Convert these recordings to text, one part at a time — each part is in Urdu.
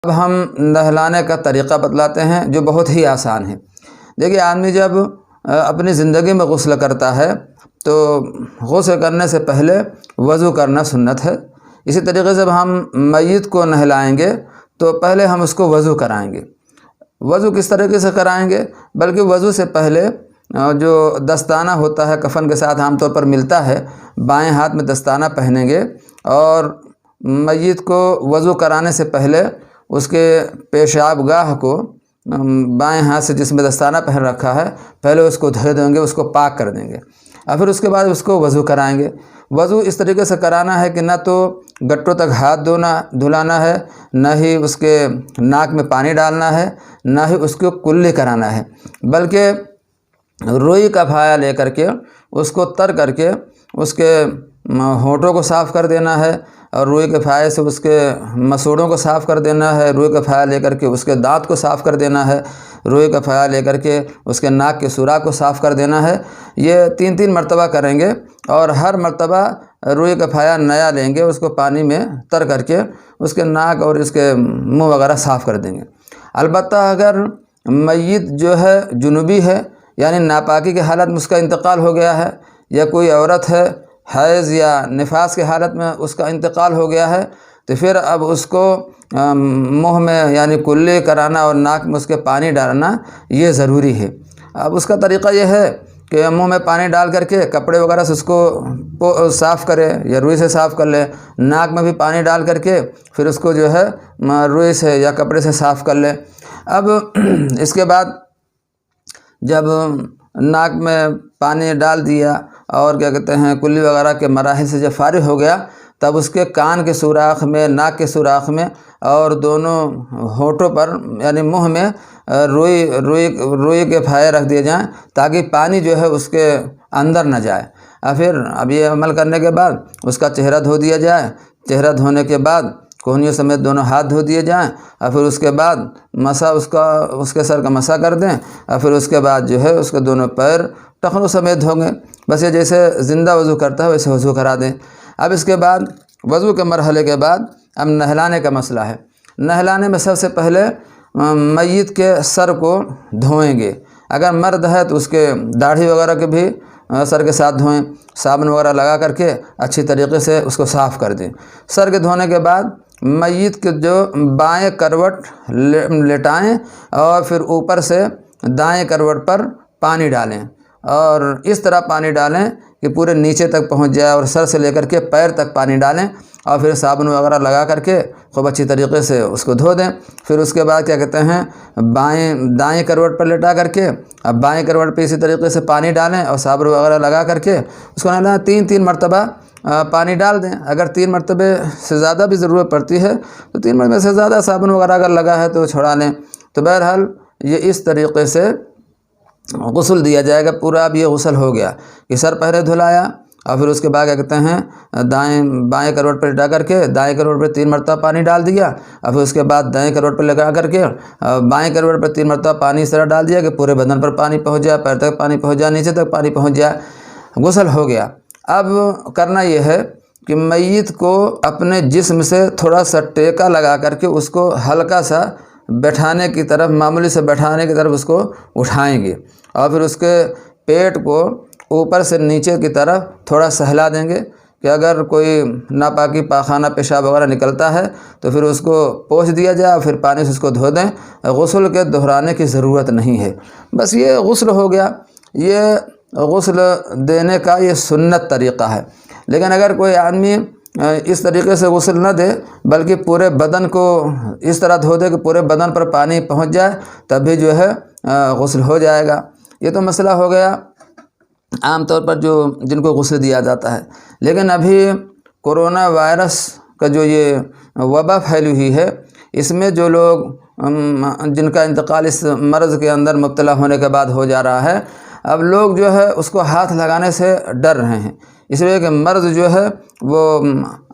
اب ہم نہلانے کا طریقہ بتلاتے ہیں جو بہت ہی آسان ہے۔ دیکھیے، آدمی جب اپنی زندگی میں غسل کرتا ہے تو غسل کرنے سے پہلے وضو کرنا سنت ہے۔ اسی طریقے سے جب ہم میت کو نہلائیں گے تو پہلے ہم اس کو وضو کرائیں گے۔ وضو کس طریقے سے کرائیں گے؟ بلکہ وضو سے پہلے جو دستانہ ہوتا ہے کفن کے ساتھ عام طور پر ملتا ہے، بائیں ہاتھ میں دستانہ پہنیں گے اور میت کو وضو کرانے سے پہلے اس کے پیشاب گاہ کو بائیں ہاتھ سے جس میں دستانہ پہن رکھا ہے پہلے اس کو دھو دیں گے، اس کو پاک کر دیں گے، اور پھر اس کے بعد اس کو وضو کرائیں گے۔ وضو اس طریقے سے کرانا ہے کہ نہ تو گٹوں تک ہاتھ دھلانا ہے، نہ ہی اس کے ناک میں پانی ڈالنا ہے، نہ ہی اس کو کلی کرانا ہے، بلکہ روئی کا پھایا لے کر کے اس کو تر کر کے اس کے ہونٹوں کو صاف کر دینا ہے، اور روئی کے پھائے سے اس کے مسوڑوں کو صاف کر دینا ہے، روئی کا پھایا لے کر کے اس کے دانت کو صاف کر دینا ہے، روئی کا پھایا لے کر کے اس کے ناک کے سوراخ کو صاف کر دینا ہے۔ یہ 3 مرتبہ کریں گے، اور ہر مرتبہ روئی کا پھایا نیا لیں گے، اس کو پانی میں تر کر کے اس کے ناک اور اس کے منہ وغیرہ صاف کر دیں گے۔ البتہ اگر میت جو ہے جنوبی ہے، یعنی ناپاکی کی حالت میں اس کا انتقال ہو گیا ہے، یا کوئی عورت ہے حیض یا نفاس کی حالت میں اس کا انتقال ہو گیا ہے، تو پھر اب اس کو منہ میں یعنی کلی کرانا اور ناک میں اس کے پانی ڈالنا یہ ضروری ہے۔ اب اس کا طریقہ یہ ہے کہ منہ میں پانی ڈال کر کے کپڑے وغیرہ سے اس کو صاف کرے یا روئی سے صاف کر لے، ناک میں بھی پانی ڈال کر کے پھر اس کو جو ہے روئی سے یا کپڑے سے صاف کر لے۔ اب اس کے بعد جب ناک میں پانی ڈال دیا اور کیا کہتے ہیں کلی وغیرہ کے مراحل سے جب فارغ ہو گیا، تب اس کے کان کے سوراخ میں، ناک کے سوراخ میں اور دونوں ہونٹوں پر یعنی منہ میں روئی کے پھائے رکھ دیے جائیں تاکہ پانی جو ہے اس کے اندر نہ جائے۔ اور پھر اب یہ عمل کرنے کے بعد اس کا چہرہ دھو دیا جائے۔ چہرہ دھونے کے بعد کونیوں سمیت دونوں ہاتھ دھو دیے جائیں، اور پھر اس کے بعد مسح اس کے سر کا مسح کر دیں، اور پھر اس کے بعد جو ہے اس کے دونوں پیر ٹخنوں سمیت دھوں گے۔ بس یہ جیسے زندہ وضو کرتا ہے ویسے وضو کرا دیں۔ اب اس کے بعد وضو کے مرحلے کے بعد اب نہلانے کا مسئلہ ہے۔ نہلانے میں سب سے پہلے میت کے سر کو دھوئیں گے۔ اگر مرد ہے تو اس کے داڑھی وغیرہ کے بھی سر کے ساتھ دھوئیں، صابن وغیرہ لگا کر کے اچھی طریقے سے اس کو صاف کر دیں۔ سر کے دھونے کے بعد میت کے جو بائیں کروٹ لٹائیں اور پھر اوپر سے دائیں کروٹ پر پانی ڈالیں، اور اس طرح پانی ڈالیں کہ پورے نیچے تک پہنچ جائے، اور سر سے لے کر کے پیر تک پانی ڈالیں، اور پھر صابن وغیرہ لگا کر کے خوب اچھی طریقے سے اس کو دھو دیں۔ پھر اس کے بعد کیا کہتے ہیں دائیں کروٹ پر لٹا کر کے اب بائیں کروٹ پہ اسی طریقے سے پانی ڈالیں اور صابن وغیرہ لگا کر کے اس کو نہلائیں۔ 3 مرتبہ پانی ڈال دیں۔ اگر 3 مرتبے سے زیادہ بھی ضرورت پڑتی ہے تو 3 مرتبے سے زیادہ صابن وغیرہ اگر لگا ہے تو چھڑا لیں۔ تو بہرحال یہ اس طریقے سے غسل دیا جائے گا۔ پورا اب یہ غسل ہو گیا کہ سر پہلے دھلایا، اور پھر اس کے بعد کیا کہتے ہیں بائیں کروٹ پہ لٹا کر کے دائیں کروٹ پہ 3 مرتبہ پانی ڈال دیا، اور پھر اس کے بعد دائیں کروٹ پہ لگا کر کے بائیں کروٹ پہ 3 مرتبہ پانی اس طرح ڈال دیا کہ پورے بدن پر پانی پہنچ جائے، پیر تک پانی پہنچ جائے، نیچے تک پانی پہنچ جائے۔ غسل ہو گیا۔ اب کرنا یہ ہے کہ میت کو اپنے جسم سے تھوڑا سا ٹیکا لگا کر کے اس کو ہلکا سا بیٹھانے کی طرف، معمولی سے بیٹھانے کی طرف اس کو اٹھائیں گے، اور پھر اس کے پیٹ کو اوپر سے نیچے کی طرف تھوڑا سہلا دیں گے کہ اگر کوئی ناپاکی پاخانہ پیشاب وغیرہ نکلتا ہے تو پھر اس کو پوچھ دیا جائے اور پھر پانی سے اس کو دھو دیں۔ غسل کے دہرانے کی ضرورت نہیں ہے، بس یہ غسل ہو گیا۔ یہ غسل دینے کا یہ سنت طریقہ ہے۔ لیکن اگر کوئی آدمی اس طریقے سے غسل نہ دے بلکہ پورے بدن کو اس طرح دھو دے کہ پورے بدن پر پانی پہنچ جائے، تب بھی جو ہے غسل ہو جائے گا۔ یہ تو مسئلہ ہو گیا عام طور پر جن کو غسل دیا جاتا ہے۔ لیکن ابھی کرونا وائرس کا جو یہ وبا پھیلی ہوئی ہے، اس میں جو لوگ جن کا انتقال اس مرض کے اندر مبتلا ہونے کے بعد ہو جا رہا ہے، اب لوگ جو ہے اس کو ہاتھ لگانے سے ڈر رہے ہیں، اس لیے کہ مرض جو ہے وہ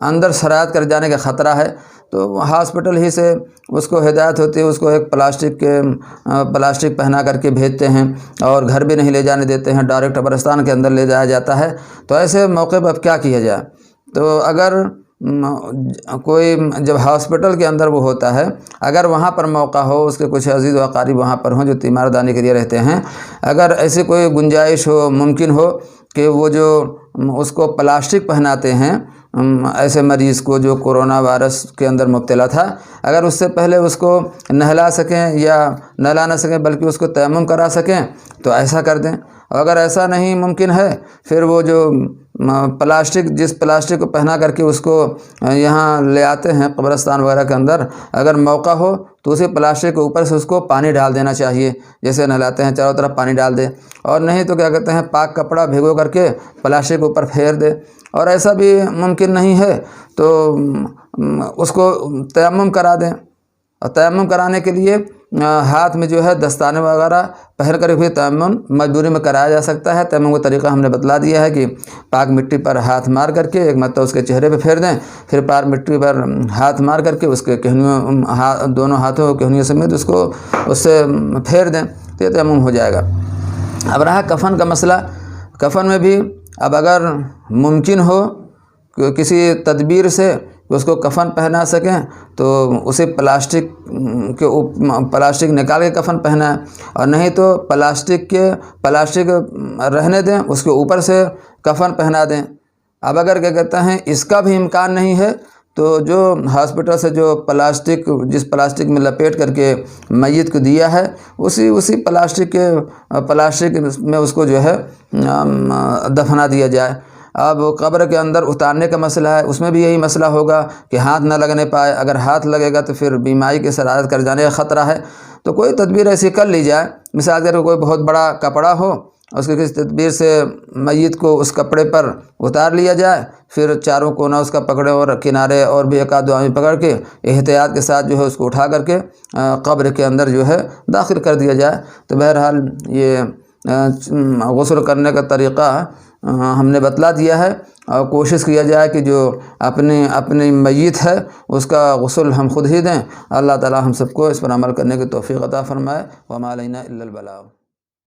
اندر سرایت کر جانے کا خطرہ ہے۔ تو ہاسپٹل ہی سے اس کو ہدایت ہوتی ہے، اس کو ایک پلاسٹک پہنا کر کے بھیجتے ہیں، اور گھر بھی نہیں لے جانے دیتے ہیں، ڈائریکٹ قبرستان کے اندر لے جایا جاتا ہے۔ تو ایسے موقع پر اب کیا کیا جائے؟ تو اگر کوئی جب ہاسپٹل کے اندر وہ ہوتا ہے، اگر وہاں پر موقع ہو، اس کے کچھ عزیز و اقارب وہاں پر ہوں جو تیمارداری کے لیے رہتے ہیں، اگر ایسی کوئی گنجائش ہو، ممکن ہو کہ وہ جو اس کو پلاسٹک پہناتے ہیں ایسے مریض کو جو کورونا وائرس کے اندر مبتلا تھا، اگر اس سے پہلے اس کو نہلا سکیں یا نہلا نہ سکیں بلکہ اس کو تیمم کرا سکیں تو ایسا کر دیں۔ اور اگر ایسا نہیں ممکن ہے، پھر وہ جو جس پلاسٹک کو پہنا کر کے اس کو یہاں لے آتے ہیں قبرستان وغیرہ کے اندر، اگر موقع ہو تو اسی پلاسٹک کے اوپر سے اس کو پانی ڈال دینا چاہیے، جیسے نہلاتے ہیں چاروں طرف پانی ڈال دے، اور نہیں تو کیا کہتے ہیں پاک کپڑا بھگو کر کے پلاسٹک کے اوپر پھیر دے۔ اور ایسا بھی ممکن نہیں ہے تو اس کو تیمم کرا دیں، اور تیمم کرانے کے لیے ہاتھ میں جو ہے دستانے وغیرہ پہن کر بھی تیمم مجبوری میں کرایا جا سکتا ہے۔ تیمم کا طریقہ ہم نے بتلا دیا ہے کہ پاک مٹی پر ہاتھ مار کر کے ایک مرتبہ اس کے چہرے پہ پھیر دیں، پھر پاک مٹی پر ہاتھ مار کر کے اس کے کہنیوں دونوں ہاتھوں کہنیوں سمیت اس کو اس سے پھیر دیں تو یہ تیمم ہو جائے گا۔ اب رہا کفن کا مسئلہ، کفن میں بھی اب اگر ممکن ہو کسی تدبیر سے اس کو کفن پہنا سکیں تو اسے پلاسٹک نکال کے کفن پہنائیں، اور نہیں تو پلاسٹک رہنے دیں، اس کے اوپر سے کفن پہنا دیں۔ اب اگر کیا کہتے ہیں اس کا بھی امکان نہیں ہے تو جو ہاسپٹل سے جو جس پلاسٹک میں لپیٹ کر کے میت کو دیا ہے اسی پلاسٹک میں اس کو جو ہے دفنا دیا جائے۔ اب قبر کے اندر اتارنے کا مسئلہ ہے، اس میں بھی یہی مسئلہ ہوگا کہ ہاتھ نہ لگنے پائے، اگر ہاتھ لگے گا تو پھر بیماری کے سرایت کر جانے کا خطرہ ہے۔ تو کوئی تدبیر ایسی کر لی جائے، مثال کے طور پر کوئی بہت بڑا کپڑا ہو، اس کے کسی تدبیر سے میت کو اس کپڑے پر اتار لیا جائے، پھر چاروں کونا اس کا پکڑے اور کنارے اور بھی ایک آدھ آدمی پکڑ کے احتیاط کے ساتھ جو ہے اس کو اٹھا کر کے قبر کے اندر جو ہے داخل کر دیا جائے۔ تو بہرحال یہ غسل کرنے کا طریقہ ہم نے بتلا دیا ہے، اور کوشش کیا جائے کہ جو اپنی میت ہے اس کا غسل ہم خود ہی دیں۔ اللہ تعالی ہم سب کو اس پر عمل کرنے کی توفیق عطا فرمائے۔ وما علینا الا البلاغ۔